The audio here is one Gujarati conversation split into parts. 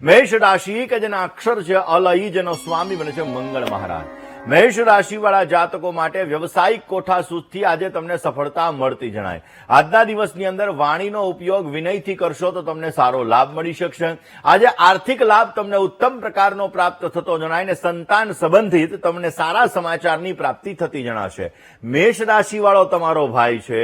મેષ રાશિ કે જેના અક્ષર છે અલઈ જેનો સ્વામી બને છે મંગળ મહારાજ. મેષ રાશિવાળા જાતકો માટે વ્યવસાયિક કોઠા સૂઝથી આજે તમને સફળતા મળતી જણાય. આજના દિવસની અંદર વાણીનો ઉપયોગ વિનયથી કરશો તો તમને સારો લાભ મળી શકશે. આજે આર્થિક લાભ તમને ઉત્તમ પ્રકારનો પ્રાપ્ત થતો જણાય ને સંતાન સંબંધિત તમને સારા સમાચારની પ્રાપ્તિ થતી જણાશે. મેષ રાશિવાળો તમારો ભાઈ છે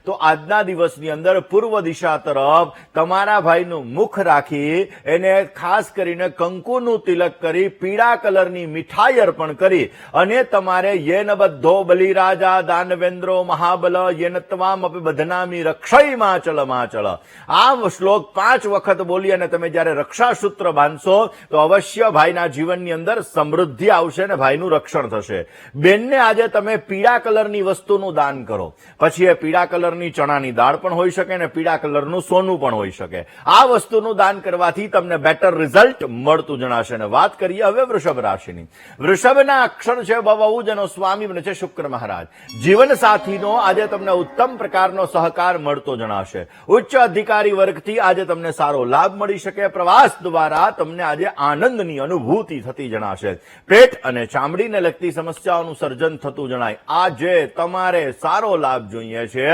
તો આજના દિવસની અંદર પૂર્વ દિશા તરફ તમારા ભાઈનું મુખ રાખી એને ખાસ કરીને કંકુનું તિલક કરી પીળા કલરની મીઠાઈ અર્પણ કરી અને તમારે યેન બધો બલિરાજા દાનવેન્દ્રો મહાબલ યેન ત્વામ અપી બદનામી રક્ષય માચલ આ શ્લોક 5 વખત બોલી અને તમે જયારે રક્ષા સૂત્ર બાંધશો તો અવશ્ય ભાઈના જીવનની અંદર સમૃદ્ધિ આવશે અને ભાઈનું રક્ષણ થશે. બેનને આજે તમે પીળા કલરની વસ્તુનું દાન કરો. પછી એ પીળા કલરની ચણાની દાળ પણ હોઈ શકે અને પીળા કલરનું સોનું પણ હોઈ શકે. આ વસ્તુનું દાન કરવાથી તમને બેટર રિઝલ્ટ મળતું જણાશે. અને વાત કરીએ હવે વૃષભ રાશિની. વૃષભના અક્ષર છે બહુ જેનો સ્વામી બને છે શુક્ર મહારાજ. જીવન સાથીનો આજે તમને ઉત્તમ પ્રકારનો સહકાર મળતો જણાશે. ઉચ્ચ અધિકારી વર્ગથી આજે તમને સારો લાભ મળી શકે. પ્રવાસ દ્વારા તમને આજે આનંદની અનુભૂતિ થતી જણાશે. પેટ અને ચામડીને લગતી સમસ્યાઓનું સર્જન થતું જણાય. આજે તમારે સારો લાભ જોઈએ છે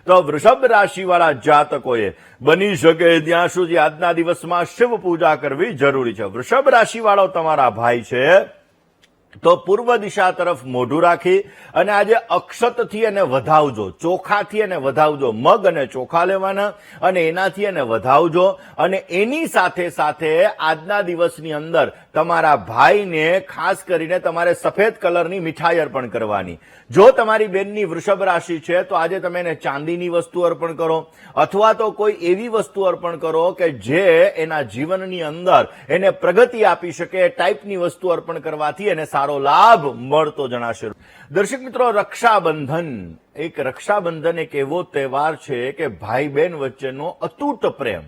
તો વૃષભ રાશિવાળા જાતકોએ બની શકે ત્યાં સુધી આજના દિવસમાં શિવ પૂજા કરવી જરૂરી છે. વૃષભ રાશિવાળો તમારા ભાઈ છે તો પૂર્વ દિશા તરફ મોઢું રાખી અને આજે અક્ષતથી એને વધાવજો, ચોખાથી એને વધાવજો. મગ અને ચોખા લેવાના અને એનાથી એને વધાવજો. અને એની સાથે સાથે આજના દિવસની અંદર તમારા ભાઈને ખાસ કરીને તમારે સફેદ કલરની મીઠાઈ અર્પણ કરવાની. જો તમારી બેનની વૃષભ રાશિ છે તો આજે તમે એને ચાંદીની વસ્તુ અર્પણ કરો અથવા તો કોઈ એવી વસ્તુ અર્પણ કરો કે જે એના જીવનની અંદર એને પ્રગતિ આપી શકે એ ટાઈપની વસ્તુ અર્પણ કરવાથી એને સારો લાભ મળતો જણાશે. દર્શક મિત્રો, રક્ષાબંધન એક એવો તહેવાર છે કે ભાઈ બહેન વચ્ચેનો અતૂટ પ્રેમ,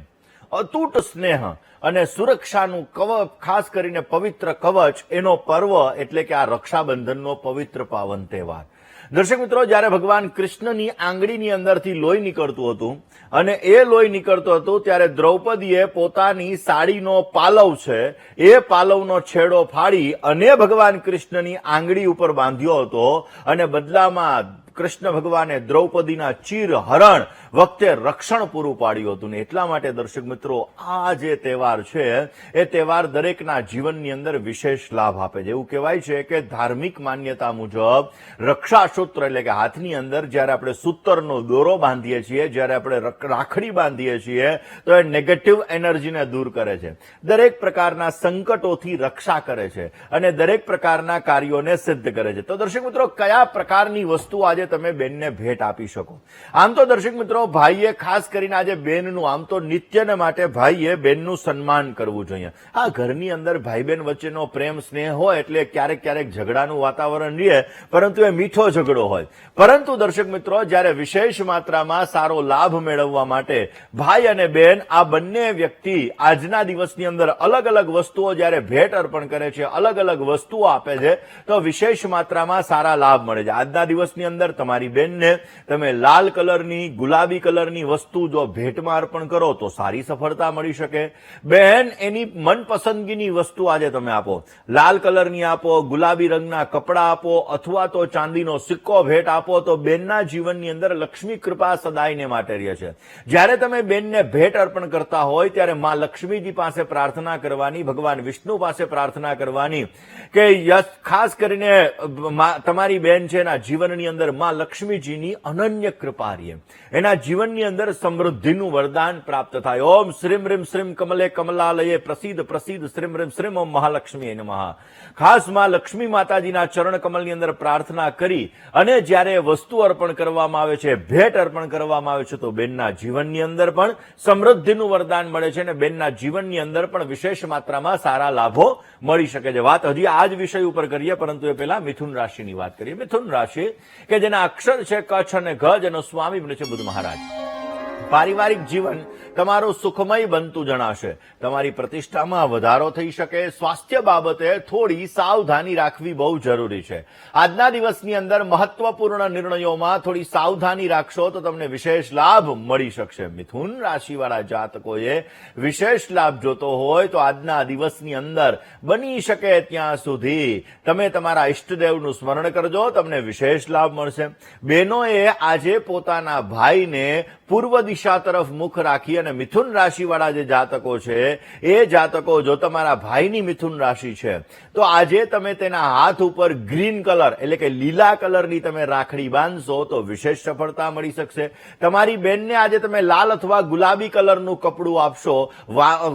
અતૂટ સ્નેહ અને સુરક્ષાનું કવચ, ખાસ કરીને પવિત્ર કવચ એનો પર્વ એટલે કે આ રક્ષાબંધનનો પવિત્ર પાવન તહેવાર. દર્શક મિત્રો, જયારે ભગવાન કૃષ્ણની આંગળીની અંદરથી લોહી નીકળતું હતું અને એ લોહી નીકળતું હતું ત્યારે દ્રૌપદીએ પોતાની સાડીનો પાલવ છે એ પાલવનો છેડો ફાડી અને ભગવાન કૃષ્ણની આંગળી ઉપર બાંધ્યો હતો અને બદલામાં કૃષ્ણ ભગવાને દ્રૌપદીના ચીર હરણ વખતે રક્ષણ પૂરું પાડ્યું હતું. ને એટલા માટે દર્શક મિત્રો, આ જે તહેવાર છે એ તહેવાર દરેકના જીવનની અંદર વિશેષ લાભ આપે છે. એવું કહેવાય છે કે ધાર્મિક માન્યતા મુજબ રક્ષાસૂત્ર એટલે કે હાથની અંદર જયારે આપણે સૂતરનો દોરો બાંધીએ છીએ, જયારે આપણે રાખડી બાંધીએ છીએ તો એ નેગેટિવ એનર્જીને દૂર કરે છે, દરેક પ્રકારના સંકટોથી રક્ષા કરે છે અને દરેક પ્રકારના કાર્યોને સિદ્ધ કરે છે. તો દર્શક મિત્રો, કયા પ્રકારની વસ્તુ આજે તમે બેનને ભેટ આપી શકો? આમ તો દર્શક મિત્રો, ભાઈએ ખાસ કરીને આજે બેનનું, આમ તો નિત્યને માટે ભાઈએ બેનનું સન્માન કરવું જોઈએ. આ ઘરની અંદર ભાઈ બહેન વચ્ચેનો પ્રેમ સ્નેહ હોય એટલે ક્યારેક ક્યારેક ઝઘડાનું વાતાવરણ રહે, પરંતુ એ મીઠો ઝઘડો હોય. પરંતુ દર્શક મિત્રો, જયારે વિશેષ માત્રામાં સારો લાભ મેળવવા માટે ભાઈ અને બેન આ બંને વ્યક્તિ આજના દિવસની અંદર અલગ અલગ વસ્તુઓ જયારે ભેટ અર્પણ કરે છે, અલગ અલગ વસ્તુઓ આપે છે તો વિશેષ માત્રામાં સારા લાભ મળે છે. આજના દિવસની અંદર તમારી બેનને તમે લાલ કલરની, ગુલાબી કલરની વસ્તુ જો ભેટમાં અર્પણ કરો તો સારી સફળતા મળી શકે. બહેન એની મનપસંદગીની વસ્તુ આજે તમે આપો. લાલ કલરની આપો, ગુલાબી રંગના કપડા આપો અથવા તો ચાંદીનો સિક્કો ભેટ આપો તો બેનના જીવનની અંદર લક્ષ્મી કૃપા સદાયને માટે રહે છે. જ્યારે તમે બેનને ભેટ અર્પણ કરતા હોય ત્યારે માં લક્ષ્મીજી પાસે પ્રાર્થના કરવાની, ભગવાન વિષ્ણુ પાસે પ્રાર્થના કરવાની કે ખાસ કરીને તમારી બેન છે એના જીવનની અંદર માં લક્ષ્મીજીની અનન્ય કૃપા રહે, એના જીવનની અંદર સમૃદ્ધિનું વરદાન પ્રાપ્ત થાય. ઓમ શ્રીમ રીમ શ્રીમ કમલે કમલાલયે પ્રસિદ્ધ પ્રસિદ્ધ શ્રીમ રીમ શ્રીમ ઓમ મહાલક્ષ્મી નમઃ. ખાસ માં લક્ષ્મી માતાજીના ચરણ કમલની અંદર પ્રાર્થના કરી અને જ્યારે વસ્તુ અર્પણ કરવામાં આવે છે, ભેટ અર્પણ કરવામાં આવે છે તો બેનના જીવનની અંદર પણ સમૃદ્ધિનું વરદાન મળે છે અને બેનના જીવનની અંદર પણ વિશેષ માત્રામાં સારા લાભો મળી શકે છે. વાત હજી આ જ વિષય ઉપર કરીએ, પરંતુ એ પહેલા મિથુન રાશિની વાત કરીએ. મિથુન રાશિ કે જેના અક્ષર છે કચ્છ અને ગજ એનો સ્વામી બને છે બુધ મહારાજ. પારિવારિક જીવન તમારું સુખમય બનતું જણાશે. તમારી પ્રતિષ્ઠામાં વધારો થઈ શકે. સ્વાસ્થ્ય બાબતે થોડી સાવધાની રાખવી બહુ જરૂરી છે. આજના દિવસની અંદર મહત્વપૂર્ણ નિર્ણયોમાં થોડી સાવધાની રાખશો તો તમને વિશેષ લાભ મળી શકશે. મિથુન રાશિવાળા જાતકોએ વિશેષ લાભ જોતો હોય તો આજના દિવસની અંદર બની શકે ત્યાં સુધી તમે તમારા ઈષ્ટદેવનું સ્મરણ કરજો, તમને વિશેષ લાભ મળશે. બહેનોએ આજે પોતાના ભાઈને પૂર્વ દિશા તરફ મુખ રાખી અને મિથુન રાશિવાળા જે જાતકો છે એ જાતકો જો તમારા ભાઈની મિથુન રાશિ છે તો આજે તમે તેના હાથ ઉપર ગ્રીન કલર એટલે કે લીલા કલરની તમે રાખડી બાંધશો તો વિશેષ સફળતા મળી શકશે. તમારી બેનને આજે તમે લાલ અથવા ગુલાબી કલરનું કપડું આપશો,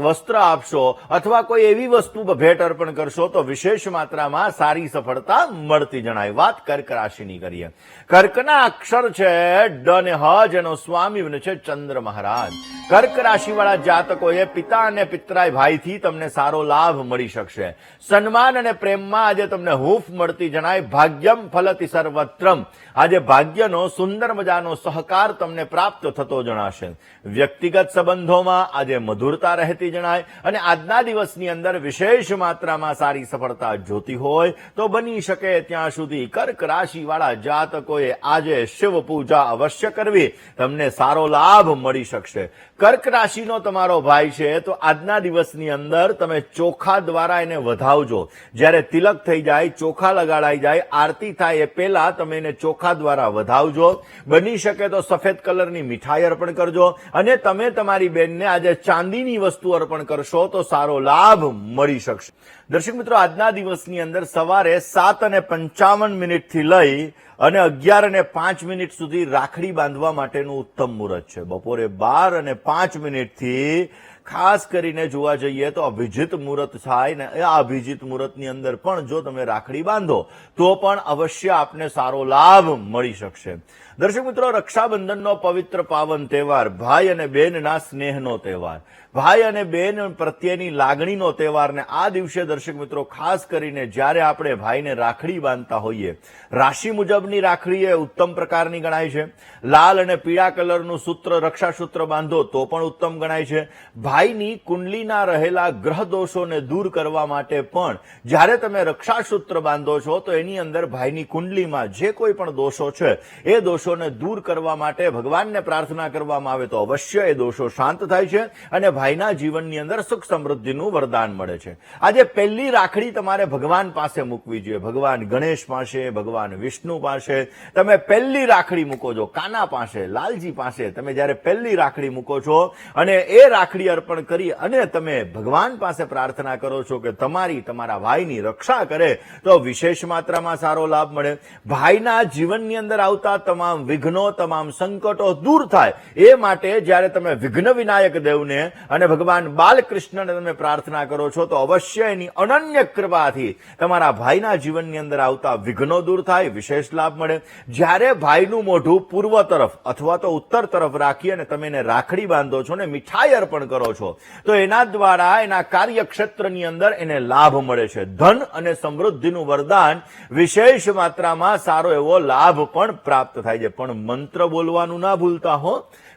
વસ્ત્ર આપશો અથવા કોઈ એવી વસ્તુ ભેટ અર્પણ કરશો તો વિશેષ માત્રામાં સારી સફળતા મળતી જણાય. વાત કર્ક રાશિની કરીએ. કર્કના અક્ષર છે ડ અને હ, જેનો સ્વામી છે ચંદ્ર મહારાજ. કર્ક રાશિવાળા જાતકોએ પિતા અને પિતરાય ભાઈથી તમને સારો લાભ મળી શકશે. સન્માન અને પ્રેમમાં આજે તમને હૂંફ મળતી જણાય. ભાગ્યમ ફલતિ સર્વત્રમ, આજે ભાગ્યનો સુંદર મજાનો સહકાર તમને પ્રાપ્ત થતો જણાશે. વ્યક્તિગત સંબંધોમાં આજે મધુરતા રહેતી જણાય અને આજના દિવસની અંદર વિશેષ માત્રામાં સારી સફળતા જોતી હોય તો બની શકે ત્યાં સુધી કર્ક રાશિવાળા જાતકોએ આજે શિવ પૂજા અવશ્ય કરવી, તમને સારો લાભ મળી શકશે. કર્ક રાશિનો તમારો ભાઈ છે તો આજના દિવસની અંદર તમે ચોખા દ્વારા એને વધાવજો. જ્યારે તિલક થઈ જાય, ચોખા લગાડાઈ જાય, આરતી થાય એ પહેલા તમે એને ચોખા દ્વારા વધાવજો. બની શકે તો સફેદ કલરની મીઠાઈ અર્પણ કરજો અને તમે તમારી બેનને આજે ચાંદીની વસ્તુ અર્પણ કરશો તો સારો લાભ મળી શકશે. દર્શક મિત્રો, આજના દિવસની અંદર સવારે 7:55 થી લઈ અને 11:05 સુધી રાખડી બાંધવા માટેનું ઉત્તમ મુહૂર્ત છે. બપોરે 12:05 થી ખાસ કરીને જોવા જઈએ તો અભિજીત મુહૂર્ત થાય ને આ અભિજીત મુહૂર્તની અંદર પણ જો તમે રાખડી બાંધો તો પણ અવશ્ય આપને સારો લાભ મળી શકશે. દર્શક મિત્રો, રક્ષાબંધનનો પવિત્ર પાવન તહેવાર, ભાઈ અને બહેનના સ્નેહનો તહેવાર, ભાઈ અને બહેન પ્રત્યેની લાગણીનો તહેવાર ને આ દિવસે દર્શક મિત્રો ખાસ કરીને જ્યારે આપણે ભાઈને રાખડી બાંધતા હોઈએ, રાશિ મુજબની રાખડી એ ઉત્તમ પ્રકારની ગણાય છે. લાલ અને પીળા કલરનું સૂત્ર રક્ષાસૂત્ર બાંધો તો પણ ઉત્તમ ગણાય છે. ભાઈની કુંડલીના રહેલા ગ્રહ દોષોને દૂર કરવા માટે પણ જ્યારે તમે રક્ષાસૂત્ર બાંધો છો તો એની અંદર ભાઈની કુંડલીમાં જે કોઈ પણ દોષો છે એ દોષોને દૂર કરવા માટે ભગવાનને પ્રાર્થના કરવામાં આવે તો અવશ્ય એ દોષો શાંત થાય છે અને ભાઈના જીવનની અંદર સુખ સમૃદ્ધિનું વરદાન મળે છે. આજે પહેલી રાખડી તમારે ભગવાન પાસે મૂકવી જોઈએ. ભગવાન ગણેશ પાસે, ભગવાન વિષ્ણુ પાસે તમે પહેલી રાખડી મૂકો છો. કાના પાસે, લાલજી પાસે તમે જ્યારે પહેલી રાખડી મૂકો છો અને એ રાખડી અર્પણ કરી અને તમે ભગવાન પાસે પ્રાર્થના કરો છો કે તમારા ભાઈની રક્ષા કરે તો વિશેષ માત્રામાં સારો લાભ મળે. ભાઈના જીવનની અંદર આવતા તમામ વિઘ્નો, તમામ સંકટો દૂર થાય એ માટે જ્યારે તમે વિઘ્ન વિનાયક દેવને અને ભગવાન બાલકૃષ્ણને તમે પ્રાર્થના કરો છો તો અવશ્ય એની અનન્ય કૃપાથી તમારા ભાઈના જીવનની અંદર આવતા વિઘ્નો દૂર થાય, વિશેષ લાભ મળે. જ્યારે ભાઈનું મોઢું પૂર્વ તરફ અથવા તો ઉત્તર તરફ રાખી અને તમે એને રાખડી બાંધો છો ને મીઠાઈ અર્પણ કરો છો તો એના દ્વારા એના કાર્યક્ષેત્રની અંદર એને લાભ મળે છે. ધન અને સમૃદ્ધિનું વરદાન વિશેષ માત્રામાં સારો એવો લાભ પણ પ્રાપ્ત થાય છે. પણ મંત્ર બોલવાનું ના ભૂલતા હો.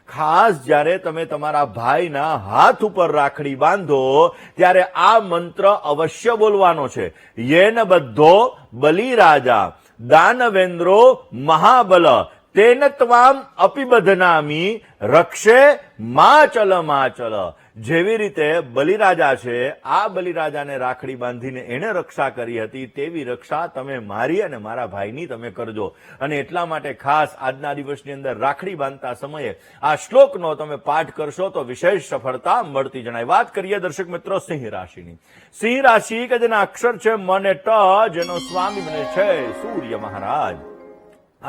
ખાસ જ્યારે તમે તમારા ભાઈના હાથ ઉપર રાખડી બાંધો ત્યારે આ મંત્ર અવશ્ય બોલવાનો છે. યેન બધ્ધો બલિરાજા દાનવેન્દ્રો મહાબલ તેન ત્વામ અપિબધનામી રક્ષે માચલ માચલ. જેવી રીતે બલિરાજા છે, આ બલિરાજાને રાખડી બાંધીને એને રક્ષા કરી હતી તેવી રક્ષા તમે મારી અને મારા ભાઈની તમે કરજો. અને એટલા માટે ખાસ આજના દિવસની અંદર રાખડી બાંધતા સમયે આ શ્લોકનો તમે પાઠ કરશો તો વિશેષ સફળતા મળતી જણાય. વાત કરીએ દર્શક મિત્રો સિંહ રાશિની. સિંહ રાશિ કે જેના અક્ષર છે મ અને ટ, જેનો સ્વામી બને છે સૂર્ય મહારાજ.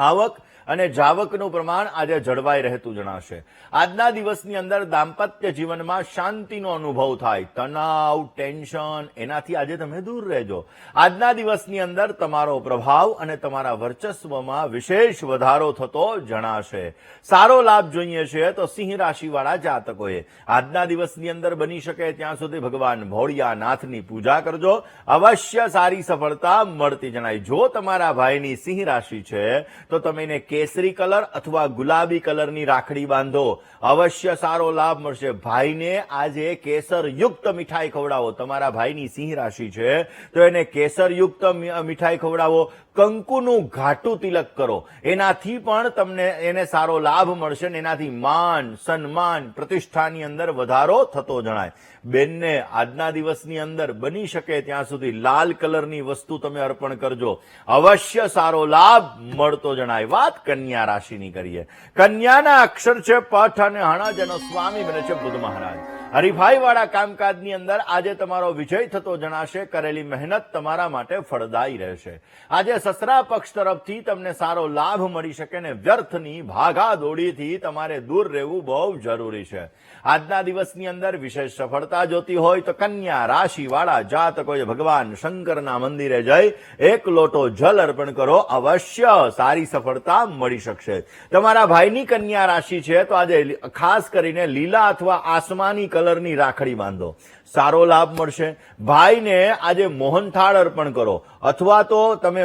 આવક અને જાવકનું પ્રમાણ આજે જળવાઈ રહેતું જણાશે. આજના દિવસની અંદર દાંપત્ય જીવનમાં શાંતિનો અનુભવ થાય. તણાવ, ટેન્શન એનાથી આજે તમે દૂર રહેજો. આજના દિવસની અંદર તમારો પ્રભાવ અને તમારા વર્ચસ્વમાં વિશેષ વધારો થતો જણાશે. સારો લાભ જોઈએ છે તો સિંહ રાશિવાળા જાતકોએ આજના દિવસની અંદર બની શકે ત્યાં સુધી ભગવાન ભોળિયાનાથની પૂજા કરજો, અવશ્ય સારી સફળતા મળતી જણાય. જો તમારા ભાઈની સિંહ રાશિ છે તો તમે એને કેસરી કલર અથવા ગુલાબી કલરની રાખડી બાંધો, અવશ્ય સારો લાભ મળશે. ભાઈને આજે કેસરયુક્ત મીઠાઈ ખવડાવો. તમારા ભાઈની સિંહ રાશિ છે તો એને કેસરયુક્ત મીઠાઈ ખવડાવો. કંકુનું ઘાટું તિલક કરો, એનાથી પણ તમને એને સારો લાભ મળશે ને એનાથી માન, સન્માન, પ્રતિષ્ઠાની અંદર વધારો થતો જણાય. બેનને આજના દિવસની અંદર બની શકે ત્યાં સુધી લાલ કલરની વસ્તુ તમે અર્પણ કરજો, અવશ્ય સારો લાભ મળતો જણાય. વાત કન્યા રાશિની કરીએ. કન્યાના અક્ષર છે પઠ અને હણ, જેનો સ્વામી બને છે બુધ મહારાજ. હરીફાઈ વાળા કામકાજની અંદર આજે તમારો વિજય થતો જણાશે. કરેલી મહેનત તમારા માટે ફળદાયી રહેશે. આજે સસરા પક્ષ તરફથી તમને સારો લાભ મળી શકે ને વ્યર્થની ભાગાદોડીથી તમારે દૂર રહેવું બહુ જરૂરી છે. આજના દિવસની અંદર વિશેષ સફળતા જોતી હોય તો કન્યા રાશિ વાળા જાતકોએ ભગવાન શંકરના મંદિરે જઈ એક લોટો જલ અર્પણ કરો, અવશ્ય સારી સફળતા મળી શકશે. તમારા ભાઈની કન્યા રાશિ છે તો આજે ખાસ કરીને લીલા અથવા આસમાની કલરની રાખડી બાંધો, સારો લાભ મળશે. ભાઈને આજે મોહનથાળ અર્પણ કરો અથવા તો તમે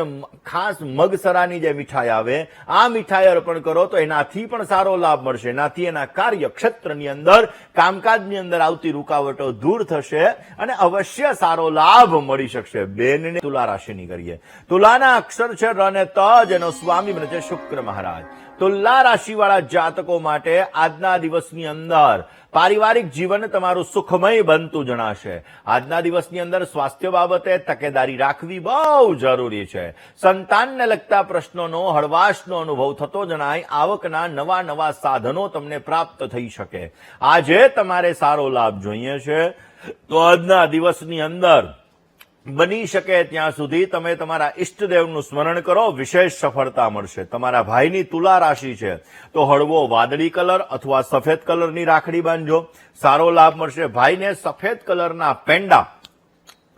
ખાસ મગસરાની જે મીઠાઈ આવે આ મીઠાઈ અર્પણ કરો તો એનાથી પણ સારો લાભ મળશે. એનાથી એના કાર્ય ક્ષેત્રની અંદર, કામકાજની અંદર આવતી રૂકાવટો દૂર થશે અને અવશ્ય સારો લાભ મળી શકશે. બેનને તુલા રાશિની કરીએ. તુલાના અક્ષર છે ર અને ત, જેનો સ્વામી બને છે શુક્ર મહારાજ. તુલા રાશિવાળા જાતકો માટે આજના દિવસની અંદર પારિવારિક જીવન તમારું સુખમય બનતું જણાશે. આજના દિવસની અંદર સ્વાસ્થ્ય બાબતે તકેદારી રાખવી બહુ જરૂરી છે. સંતાનને લગતા પ્રશ્નોનો હળવાશનો અનુભવ થતો જણાય. આવકના નવા નવા સાધનો તમને પ્રાપ્ત થઈ શકે. આજે તમારે સારો લાભ જોઈએ છે તો આજના દિવસની અંદર બની શકે ત્યાં સુધી તમે તમારા ઈષ્ટદેવનું સ્મરણ કરો, વિશેષ સફળતા મળશે. તમારા ભાઈની તુલા રાશિ છે તો હળવો વાદળી કલર અથવા સફેદ કલરની રાખડી બાંધજો, સારો લાભ મળશે. ભાઈને સફેદ કલરના પેંડા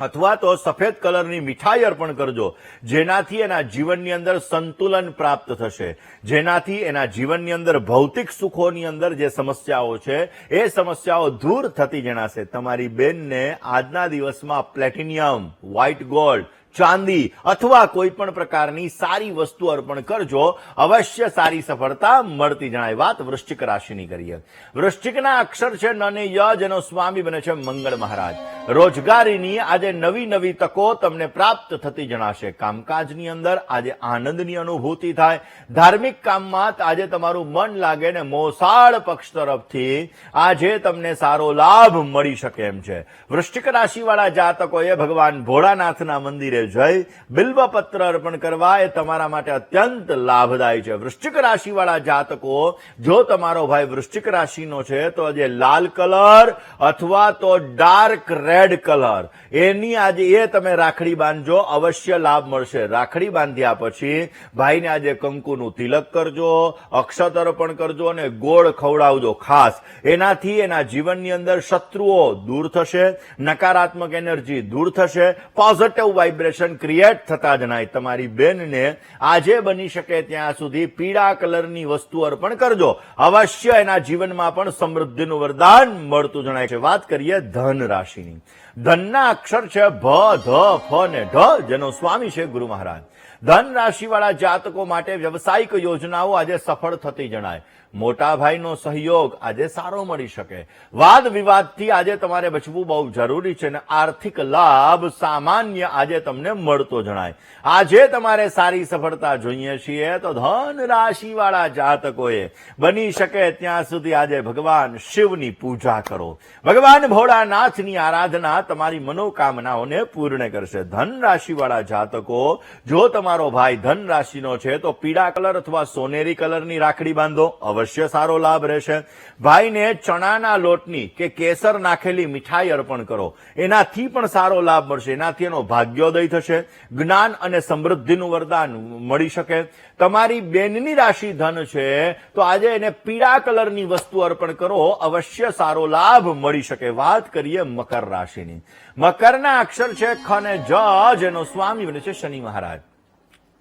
અથવા તો સફેદ કલરની મીઠાઈ અર્પણ કરજો, જેનાથી એના જીવનની અંદર સંતુલન પ્રાપ્ત થશે, જેનાથી એના જીવનની અંદર ભૌતિક સુખોની અંદર જે સમસ્યાઓ છે એ સમસ્યાઓ દૂર થતી જણાશે. તમારી બેનને આજના દિવસમાં પ્લેટિનિયમ, વ્હાઇટ ગોલ્ડ, ચાંદી અથવા કોઈ પણ પ્રકારની સારી વસ્તુ અર્પણ કરજો, અવશ્ય સારી સફળતા મળતી જણાય. વાત વૃશ્ચિક રાશિની કરીએ. વૃશ્ચિકના અક્ષર છે ન અને ય, જેનો સ્વામી બને છે મંગળ મહારાજ. રોજગારીની આજે નવી નવી તકો તમને પ્રાપ્ત થતી જણાશે. કામકાજની અંદર આજે આનંદની અનુભૂતિ થાય. ધાર્મિક કામમાં આજે તમારું મન લાગે ને મોસાળ પક્ષ તરફથી આજે તમને સારો લાભ મળી શકે એમ છે. વૃશ્ચિક રાશિવાળા જાતકોએ ભગવાન ભોળાનાથના મંદિરે જય બિલ્વપત્ર અર્પણ કરવા એ તમારા માટે અત્યંત લાભદાયી છે. વૃશ્ચિક રાશિવાળા જાતકો, જો તમારો ભાઈ વૃશ્ચિક રાશિનો છે તો આજે લાલ કલર અથવા તો ડાર્ક રેડ કલર એની આજે એ તમે રાખડી બાંધજો, અવશ્ય લાભ મળશે. રાખડી બાંધ્યા પછી ભાઈને આજે કંકુનું તિલક કરજો, અક્ષત અર્પણ કરજો અને ગોળ ખવડાવજો ખાસ. એનાથી એના જીવનની અંદર શત્રુઓ દૂર થશે, નકારાત્મક એનર્જી દૂર થશે, પોઝિટિવ વાઇબ્રેશન ક્રિએટ થતા જણાય. તમારી બેનને આજે બની શકે ત્યાં સુધી પીળા કલરની વસ્તુ અર્પણ કરજો, અવશ્ય એના જીવનમાં પણ સમૃદ્ધિનું વરદાન મળતું જણાય છે. વાત કરીએ ધન રાશિની. ધનના અક્ષર છે ભ, ધ, ફ ને ઢ, જેનો સ્વામી છે ગુરુ મહારાજ. ધન રાશિવાળા જાતકો માટે વ્યવસાયિક યોજનાઓ આજે સફળ થતી જણાય. મોટા ભાઈનો સહયોગ આજે સારો મળી શકે. વાદ વિવાદથી આજે તમારે બચવું બહુ જરૂરી છે અને આર્થિક લાભ સામાન્ય આજે તમને મળતો જણાય. આજે તમારે સારી સફળતા જોઈએ છીએ તો ધન રાશિવાળા જાતકોએ બની શકે ત્યાં સુધી આજે ભગવાન શિવની પૂજા કરો. ભગવાન ભોળાનાથની આરાધના તમારી મનોકામનાઓને પૂર્ણ કરશે. ધન રાશિવાળા જાતકો, જો તમારો ભાઈ ધન રાશિનો છે તો પીળા કલર અથવા સોનેરી કલરની રાખડી બાંધો, અવશ્ય સારો લાભ રહેશે. ભાઈને ચણાના લોટની કે કેસર નાખેલી મીઠાઈ અર્પણ કરો, એનાથી પણ સારો લાભ મળશે. એનાથી એનો ભાગ્યોદય થશે, જ્ઞાન અને સમૃદ્ધિનું વરદાન મળી શકે. તમારી બેનની રાશિ ધન છે તો આજે એને પીળા કલરની વસ્તુ અર્પણ કરો, અવશ્ય સારો લાભ મળી શકે. વાત કરીએ મકર રાશિની. મકરના અક્ષર છે ખ અને જ, જેનો સ્વામી બને છે શનિ મહારાજ.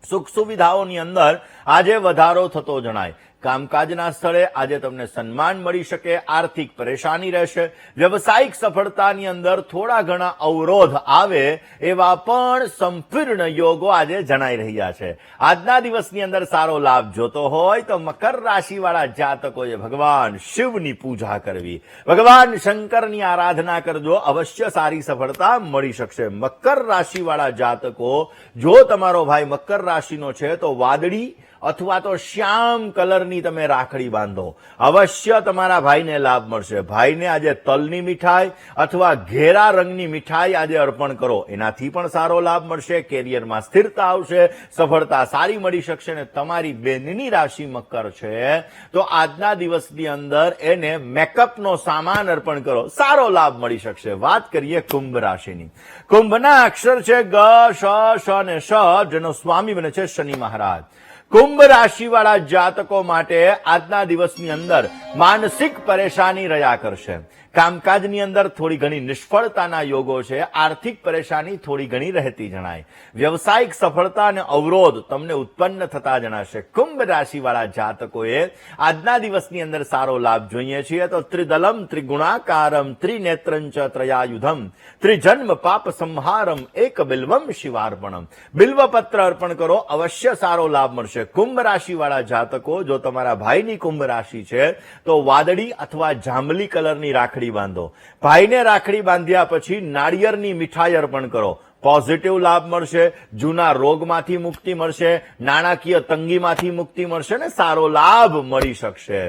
સુખ સુવિધાઓની અંદર આજે વધારો થતો જણાય. કામકાજના સ્થળે આજે તમને સન્માન મળી શકે, આર્થિક પરેશાની રહેશે, વ્યવસાયિક સફળતાની અંદર થોડા ઘણા અવરોધ આવે એવા પણ સંપૂર્ણ યોગો આજે જણાઈ રહ્યા છે. આજના દિવસની અંદર સારો લાભ જોતો હોય તો મકર રાશિવાળા જાતકોએ ભગવાન શિવની પૂજા કરવી, ભગવાન શંકરની આરાધના કરજો, અવશ્ય સારી સફળતા મળી શકશે. મકર રાશિવાળા જાતકો, જો તમારો ભાઈ મકર રાશિનો છે તો વાદળી અથવા તો શ્યામ કલરની તમે રાખડી બાંધો, અવશ્ય તમારા ભાઈને લાભ મળશે. ભાઈને આજે તલની મીઠાઈ અથવા ઘેરા રંગની મીઠાઈ આજે અર્પણ કરો, એનાથી પણ સારો લાભ મળશે. કેરિયરમાં સ્થિરતા આવશે, સફળતા સારી મળી શકશે. અને તમારી બેનની રાશિ મકર છે તો આજના દિવસની અંદર એને મેકઅપનો સામાન અર્પણ કરો, સારો લાભ મળી શકશે. વાત કરીએ કુંભ રાશિની. કુંભના અક્ષર છે ગ, શ, શ અને શ, જેનો સ્વામી બને છે શનિ મહારાજ. કુંભ રાશિવાળા જાતકો માટે આજના દિવસની અંદર માનસિક પરેશાની રહ્યા કરશે. કામકાજની અંદર થોડી ઘણી નિષ્ફળતાના યોગો છે, આર્થિક પરેશાની થોડી ઘણી રહેતી જણાય, વ્યવસાયિક સફળતા અને અવરોધ તમને ઉત્પન્ન થતા જણાશે. કુંભ રાશિવાળા જાતકોએ આજના દિવસની અંદર સારો લાભ જોઈએ છીએ તો ત્રિદલમ ત્રિગુણાકારમ ત્રિનેત્રં ચ ત્રયાયુધમ ત્રિજન્મ પાપ સંહારમ એક બિલ્વમ શિવાર્પણમ, બિલ્વપત્ર અર્પણ કરો, અવશ્ય સારો લાભ મળશે. કુંભ રાશિવાળા જાતકો, જો તમારા ભાઈની કુંભ રાશિ છે તો વાદળી અથવા જાંબલી કલરની રાખડી બાંધો. ભાઈને રાખડી બાંધ્યા પછી નાળિયેરની મીઠાઈ અર્પણ કરો, પોઝિટિવ લાભ મળશે, જૂના રોગમાંથી મુક્તિ મળશે, નાણાકીય તંગીમાંથી મુક્તિ મળશે ને સારો લાભ મળી શકશે.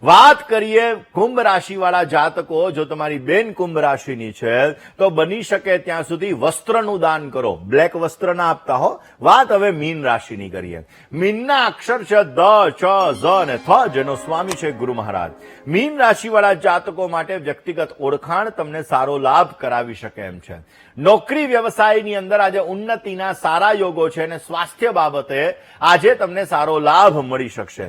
વાત કરીએ કુંભ રાશિવાળા જાતકો, જો તમારી બેન કુંભ રાશિની છે તો બની શકે ત્યાં સુધી વસ્ત્રનું દાન કરો, બ્લેક વસ્ત્ર ના આપતા હો. વાત હવે મીન રાશિની કરીએ. મીનના અક્ષર છે દ, ચ, ઝ અને થ, જેનો સ્વામી છે ગુરુ મહારાજ. મીન રાશિવાળા જાતકો માટે વ્યક્તિગત ઓળખાણ તમને સારો લાભ કરાવી શકે એમ છે. નોકરી વ્યવસાયની અંદર આજે ઉન્નતિના સારા યોગો છે અને સ્વાસ્થ્ય બાબતે આજે તમને સારો લાભ મળી શકશે.